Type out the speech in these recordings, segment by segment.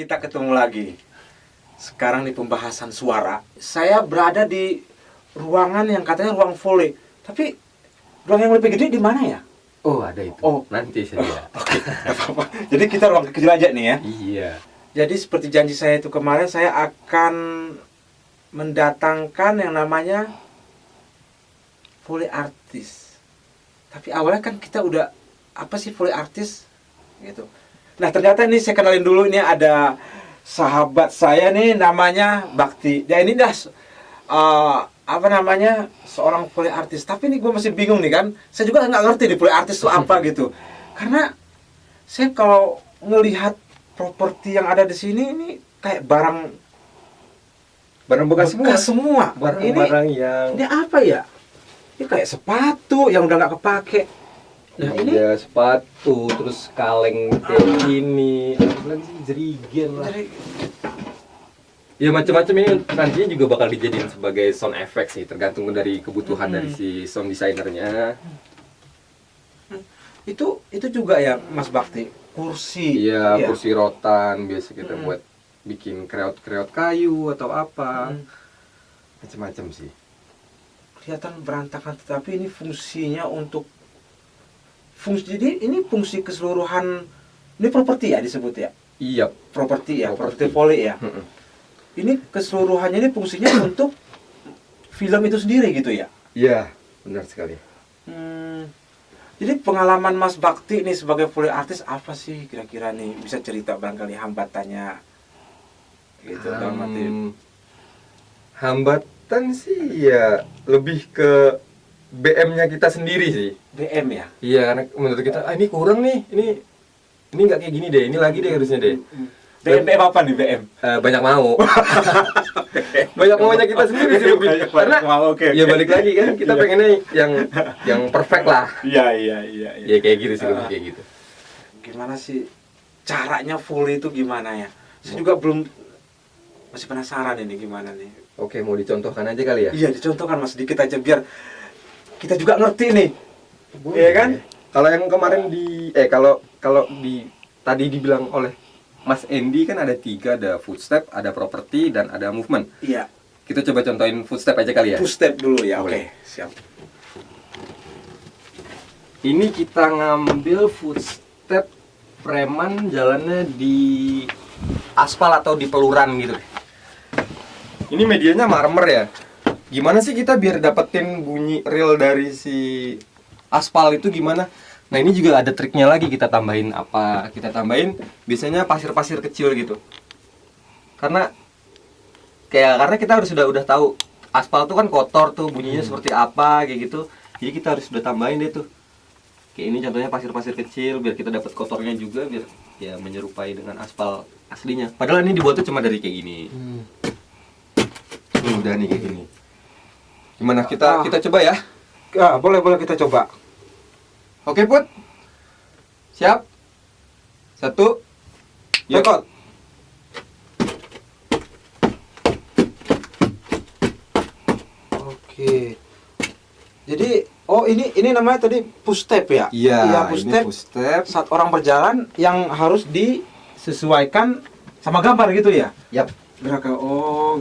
kita ketemu lagi. Sekarang di pembahasan suara. Saya berada di ruangan yang katanya ruang Foley. Tapi ruang yang lebih gede di mana ya? Oh, ada itu. Oh, nanti saja. Oke, nggak apa-apa. Jadi kita ruang kecil aja nih ya. Iya. Jadi seperti janji saya itu kemarin, saya akan mendatangkan yang namanya Foley artis. Tapi awalnya kan kita udah apa sih Foley artis gitu. Nah ternyata ini saya kenalin dulu, ini ada sahabat saya nih namanya Bakti. Ya ini dah apa namanya seorang Foley artis. Tapi ini gue masih bingung nih kan. Saya juga nggak ngerti di Foley artis itu apa gitu. Karena saya kalau ngelihat properti yang ada di sini ini kayak barang Barang bekas semua. Barang-barang yang ini apa ya? Ini kayak sepatu yang udah nggak kepake. Nah ini iya, sepatu, terus kaleng kayak gini, lagi sih jerigen lah. Ya macam-macam ini nantinya juga bakal dijadiin sebagai sound effect sih, tergantung dari kebutuhan dari si sound designernya. Itu juga ya Mas Bakti, kursi. Iya, ya. kursi rotan biasa kita buat bikin kreot-kreot kayu atau apa. Macam-macam sih. Kelihatan berantakan, tetapi ini fungsinya untuk jadi ini fungsi keseluruhan, ini properti ya disebut ya? Iya, Properti ya, properti Properti. Foley ya. Ini keseluruhannya ini fungsinya untuk film itu sendiri gitu ya? iya, benar sekali. Jadi pengalaman Mas Bakti nih sebagai Foley artis apa sih kira-kira nih? Bisa cerita barangkali hambatannya gitu dalam arti. Hambatan sih ya lebih ke BM-nya kita sendiri sih. BM ya? Iya, karena menurut kita ini kurang nih, ini nggak kayak gini deh, ini lagi deh harusnya deh. BM apa nih BM? Banyak mau. Banyak maunya kita sendiri sih lebih. Karena oke. ya balik lagi kan kita pengennya yang perfect lah. Iya. Ya kayak gitu sih lebih kayak gitu. Gimana sih caranya Foley itu gimana ya? Saya juga masih penasaran ini gimana nih. Oke, mau dicontohkan aja kali ya? Iya, dicontohkan Mas sedikit aja biar kita juga ngerti nih. Boleh. Iya kan? Kalau yang kemarin kalau tadi dibilang oleh Mas Andy kan ada 3, ada footstep, ada property, dan ada movement. Iya. Kita coba contohin footstep aja kali ya. Footstep dulu ya. Boleh. Oke, siap. Ini kita ngambil footstep preman jalannya di aspal atau di peluran gitu. Ini medianya marmer ya. Gimana sih kita biar dapetin bunyi real dari si aspal itu gimana? Nah ini juga ada triknya lagi, kita tambahin apa? Kita tambahin biasanya pasir-pasir kecil gitu. Karena kita udah tahu aspal tuh kan kotor tuh, bunyinya seperti apa kayak gitu. Jadi kita harus udah tambahin deh tuh. Kayak ini contohnya pasir-pasir kecil biar kita dapat kotornya juga biar ya menyerupai dengan aspal aslinya. Padahal ini dibuatnya cuma dari kayak gini. Udah nih kayak gini. Gimana kita coba ya? Boleh kita coba. Oke, Put. Siap? 1. Rekod. Oke. Jadi ini namanya tadi push step ya? Iya, push ini step. push step. Saat orang berjalan yang harus disesuaikan sama gambar gitu ya? Yap. Gerakan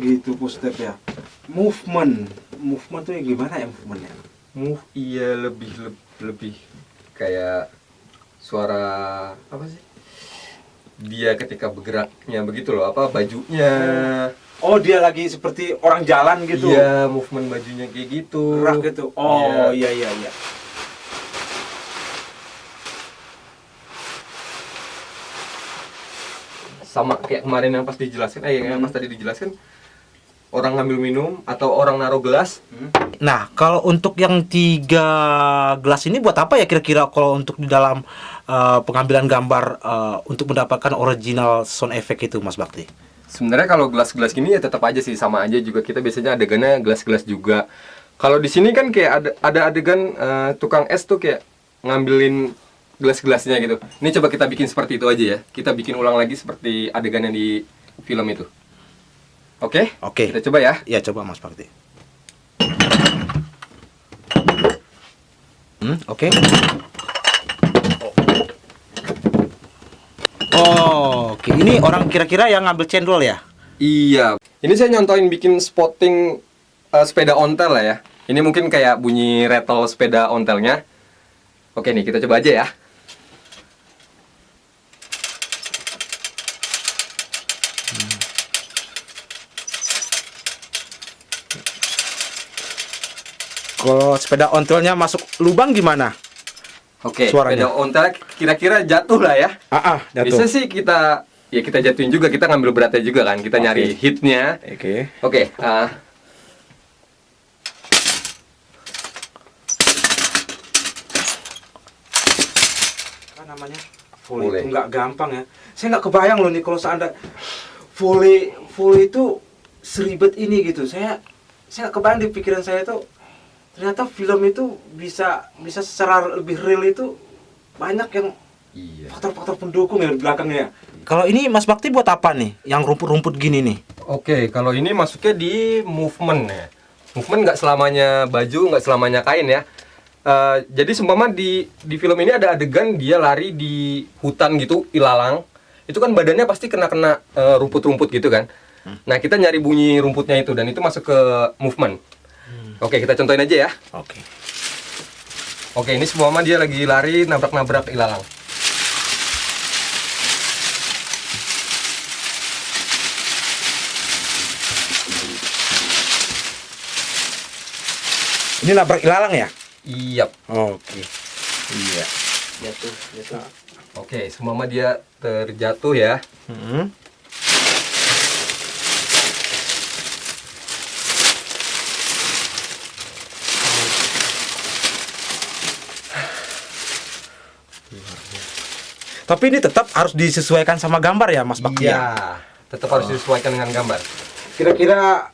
gitu push step ya. Movement tuh ya gimana ya movementnya? Move iya lebih kayak suara apa sih? Dia ketika bergeraknya begitu loh, apa bajunya. Dia lagi seperti orang jalan gitu. Iya, movement bajunya kayak gitu. Gerak gitu. Iya. Sama kayak kemarin yang pas dijelaskan, yang pas tadi dijelaskan, orang ngambil minum atau orang naruh gelas. Nah, kalau untuk yang 3 gelas ini buat apa ya kira-kira kalau untuk di dalam pengambilan gambar untuk mendapatkan original sound effect itu, Mas Bakti? Sebenarnya kalau gelas-gelas gini ya tetap aja sih sama aja juga, kita biasanya adegannya gelas-gelas juga. Kalau di sini kan kayak ada adegan tukang es tuh kayak ngambilin gelas-gelasnya gitu. Ini coba kita bikin seperti itu aja ya. Kita bikin ulang lagi seperti adegannya di film itu. Oke? Oke. Kita coba ya. Ya, coba Mas Bakti. Oke. Oke, ini orang kira-kira yang ngambil cendol ya? Iya. Ini saya nyontoin bikin spotting sepeda ontel lah ya. Ini mungkin kayak bunyi rattle sepeda ontelnya. Oke nih, kita coba aja ya. Kalau sepeda ontelnya masuk lubang gimana? Oke, Suaranya. sepeda ontel kira-kira jatuh lah ya. Jatuh. Bisa sih kita jatuhin juga, kita ngambil beratnya juga kan. Kita nyari hitnya. Oke. Oke, Apa namanya? Volley Volley. itu nggak gampang ya. Saya nggak kebayang loh nih kalau seandainya volley itu seribet ini gitu. Saya nggak kebayang di pikiran saya tuh ternyata film itu bisa secara lebih real itu banyak yang iya. faktor-faktor pendukung ya di belakangnya. Kalau ini Mas Bakti buat apa nih? Yang rumput-rumput gini nih? Oke, kalau ini masuknya di movement ya. Movement nggak selamanya baju, nggak selamanya kain ya. Jadi seumpama di film ini ada adegan dia lari di hutan gitu, ilalang. Itu kan badannya pasti kena rumput-rumput gitu kan. Nah, kita nyari bunyi rumputnya itu dan itu masuk ke movement. Oke, kita contohin aja ya. Oke. Oke, ini seumpama dia lagi lari nabrak-nabrak ilalang. Ini nabrak ilalang ya? Iya. Oke. Iya. Jatuh. Oke, seumpama dia terjatuh ya. Tapi ini tetap harus disesuaikan sama gambar ya, Mas Bakti? Iya, tetap harus disesuaikan dengan gambar. Kira-kira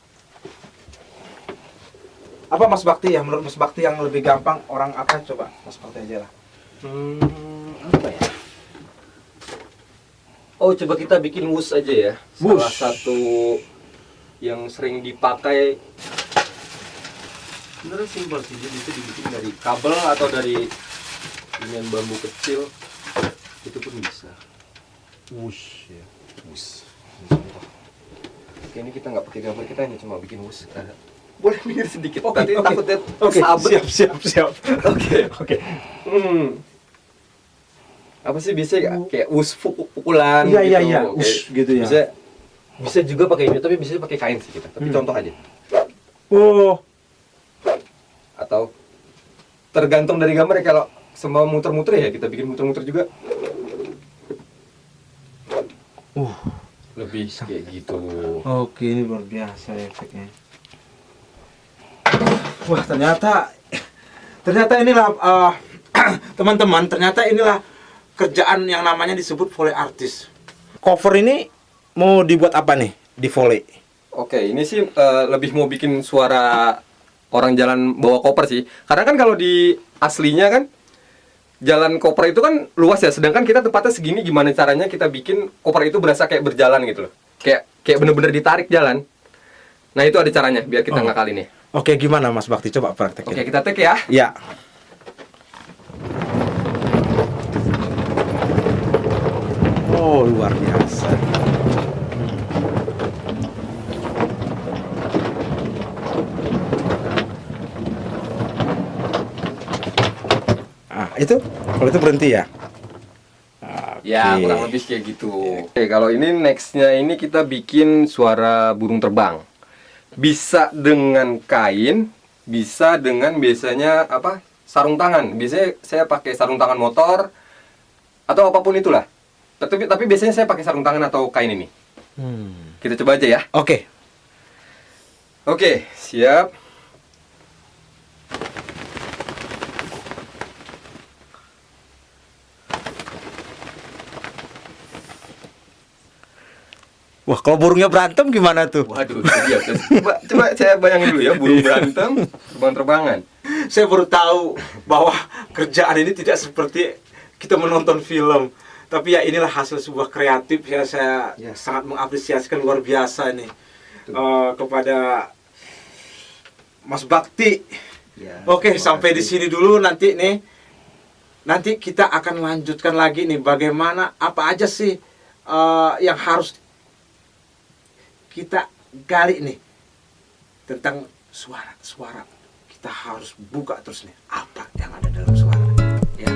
apa Mas Bakti ya? Menurut Mas Bakti yang lebih gampang orang apa? Coba Mas Bakti aja lah. Apa ya? Oh, coba kita bikin wus aja ya. Salah Wus. satu yang sering dipakai. Sebenarnya simpel sih, dia bisa dibikin dari kabel atau dari dengan bambu kecil. Itu pun bisa. Wus ya. Wus. Oke, ini kita nggak pakai gambar, kita hanya cuma bikin wus. Boleh minggir sedikit. Nanti takutnya sabet. siap. Oke. Apa sih biasanya kayak us pukulan Iya, gitu. iya, iya. Oke. Us gitu ya. Bisa juga pakai ini, tapi bisa pakai kain sih kita. Tapi contoh aja. Oh, Atau tergantung dari gambar ya, kalau semua muter-muter ya kita bikin muter-muter juga. Lebih kayak gitu. oke, ini luar biasa efeknya. Wah, ternyata inilah teman-teman, ternyata inilah kerjaan yang namanya disebut volley artist. Cover ini mau dibuat apa nih di volley? Oke, ini sih lebih mau bikin suara orang jalan bawa koper sih. Karena kan kalau di aslinya kan jalan koper itu kan luas ya, sedangkan kita tempatnya segini, gimana caranya kita bikin koper itu berasa kayak berjalan gitu loh. Kayak bener-bener ditarik jalan. Nah, itu ada caranya biar kita ngakalin ya. Oke, gimana Mas Bakti? Coba praktekin. Oke, kita take ya. Ya. Oh, luar biasa. Itu kalau itu berhenti ya? Ya, kurang lebih kayak gitu. Oke, kalau ini nextnya ini kita bikin suara burung terbang. Bisa dengan kain, bisa dengan biasanya apa? Sarung tangan. Biasanya saya pakai sarung tangan motor atau apapun itulah. Tapi biasanya saya pakai sarung tangan atau kain ini. Kita coba aja ya. Oke. Oke, siap. Wah, kalau burungnya berantem gimana tuh? Waduh, itu dia. Coba saya bayangin dulu ya, burung berantem, terbang-terbangan. Saya baru tahu bahwa kerjaan ini tidak seperti kita menonton film. Tapi ya inilah hasil sebuah kreatif ya, saya sangat mengapresiasikan luar biasa nih kepada Mas Bakti. Ya, Oke, sampai di sini dulu nanti nih. Nanti kita akan lanjutkan lagi nih bagaimana apa aja sih yang harus kita gali nih tentang suara. Kita harus buka terus nih apa yang ada dalam suara. Ya.